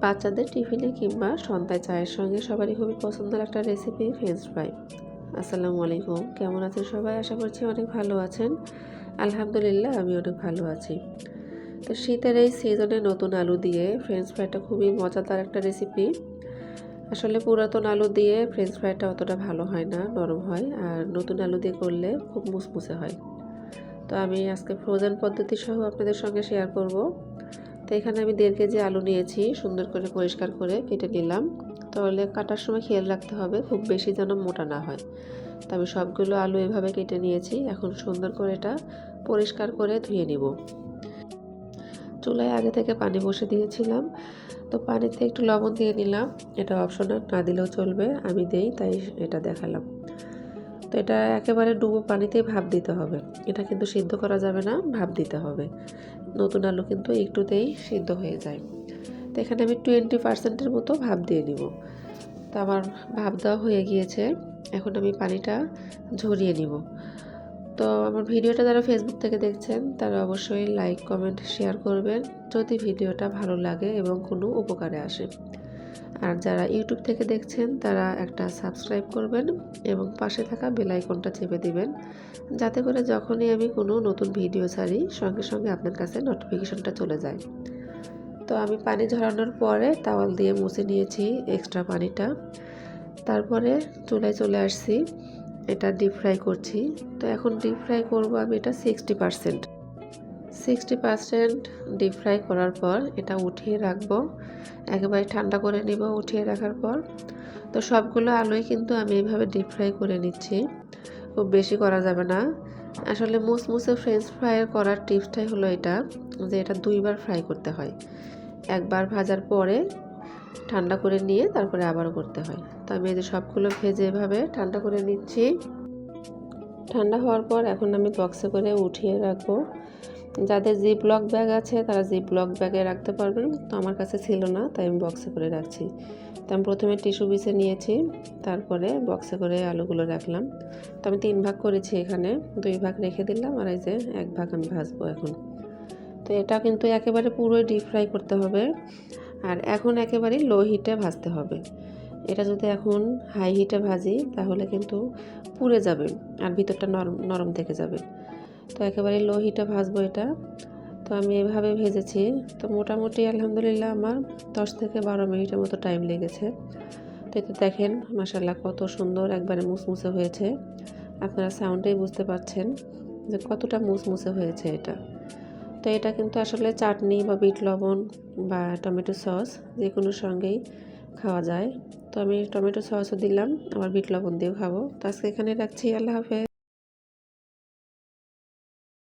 বাচ্চাদের টিফিনে কিংবা সন্ধ্যায় চায়ের সঙ্গে সবারই খুবই পছন্দের একটা রেসিপি ফ্রেঞ্চ ফ্রাই। আসসালামু আলাইকুম, কেমন আছেন সবাই? আশা করছি অনেক ভালো আছেন। আলহামদুলিল্লাহ আমি অনেক ভালো আছি। তো শীতের এই সিজনে নতুন আলু দিয়ে ফ্রেঞ্চ ফ্রাইটা খুবই মজাদার একটা রেসিপি। আসলে পুরাতন আলু দিয়ে ফ্রেঞ্চ ফ্রাইটা অতটা ভালো হয় না, নরম হয়, আর নতুন আলু দিয়ে করলে খুব মুসমুসে হয়। তো আমি আজকে ফ্রোজেন পদ্ধতি সহ আপনাদের সঙ্গে শেয়ার করব। তো এখানে আমি 1.5 কেজি আলু নিয়েছি, সুন্দর করে পরিষ্কার করে কেটে নিলাম। তাহলে কাটার সময় খেয়াল রাখতে হবে খুব বেশি যেন মোটা না হয়। তো আমি সবগুলো আলু এভাবে কেটে নিয়েছি। এখন সুন্দর করে এটা পরিষ্কার করে ধুয়ে নিব। চুলায় আগে থেকে পানি বসে দিয়েছিলাম, তো পানিতে একটু লবণ দিয়ে নিলাম। এটা অপশনাল, না দিলেও চলবে, আমি দেই তাই এটা দেখালাম। তো এটা একেবারে ডুবো পানিতেই ভাপ দিতে হবে, এটা কিন্তু সিদ্ধ করা যাবে না, ভাপ দিতে হবে। নতুন আলু কিন্তু একটুতেই সিদ্ধ হয়ে যায়। তো এখানে আমি 20% মতো ভাপ দিয়ে নিব। তো আমার ভাপ দেওয়া হয়ে গিয়েছে, এখন আমি পানিটা ঝরিয়ে নিব। তো আমার ভিডিওটা যারা ফেসবুক থেকে দেখছেন তারা অবশ্যই লাইক, কমেন্ট, শেয়ার করবেন যদি ভিডিওটা ভালো লাগে এবং কোনো উপকারে আসে। আর যারা ইউটিউব থেকে দেখছেন তারা একটা সাবস্ক্রাইব করবেন এবং পাশে থাকা বেল আইকনটা চেপে দিবেন, যাতে করে যখনই আমি কোনো নতুন ভিডিও ছাড়ি সঙ্গে সঙ্গে আপনার কাছে নোটিফিকেশনটা চলে যায়। তো আমি পানি ঝরানোর পরে তাওয়াল দিয়ে মুছে নিয়েছি এক্সট্রা পানিটা। তারপরে চুলায় চলে আসছি, এটা ডিপ ফ্রাই করছি। তো এখন ডিপ ফ্রাই করব আমি এটা 60% ডিপ ফ্রাই করার পর এটা উঠিয়ে রাখবো, একেবারে ঠান্ডা করে নিব উঠিয়ে রাখার পর। তো সবগুলো আলুই কিন্তু আমি এইভাবে ডিপ ফ্রাই করে নিচ্ছি, খুব বেশি করা যাবে না। আসলে মুসমুসে ফ্রেঞ্চ ফ্রাই করার টিপসটাই হলো এটা, যে এটা 2বার ফ্রাই করতে হয়। একবার ভাজার পরে ঠান্ডা করে নিয়ে তারপরে আবারও করতে হয়। তো আমি এই যে সবগুলো ভেজে এভাবে ঠান্ডা করে নিচ্ছি। ঠান্ডা হওয়ার পর এখন আমি বক্সে করে উঠিয়ে রাখবো। যাদের জিপলক ব্যাগ আছে তারা জিপলক ব্যাগে রাখতে পারবেন, তো আমার কাছে ছিল না তাই আমি বক্সে করে রাখছি। তো আমি প্রথমে টিস্যু বিছে নিয়েছি, তারপরে বক্সে করে আলুগুলো রাখলাম। তো আমি 3 ভাগ করেছি, এখানে 2 ভাগ রেখে দিলাম, আর এই যে 1 ভাগ আমি ভাজবো এখন। তো এটা কিন্তু একেবারে পুরোই ডিপ ফ্রাই করতে হবে, আর এখন একেবারে লো হিটে ভাজতে হবে। এটা যদি এখন হাই হিটে ভাজি তাহলে কিন্তু পুড়ে যাবে আর ভিতরটা নরম নরম থেকে যাবে। তো একেবারে লো হিটে ভাজবো এটা। তো আমি এভাবে ভেজেছি। তো মোটামুটি আলহামদুলিল্লাহ আমার 10 থেকে 12 মিনিটের মতো টাইম লেগেছে। তো এটা দেখেন মাশাআল্লাহ কত সুন্দর একবারে মুসমুসে হয়েছে। আপনারা সাউন্ডেই বুঝতে পারছেন যে কতটা মুসমুসে হয়েছে এটা। তো এটা কিন্তু আসলে চাটনি বা বিট লবণ বা টমেটো সস যে কোনো সঙ্গেই খাওয়া যায়। তো আমি টমেটো সসও দিলাম, আবার বিট লবণ দিয়েও খাবো। তো আজকে এখানে রাখছি, আল্লাহ হাফেজ।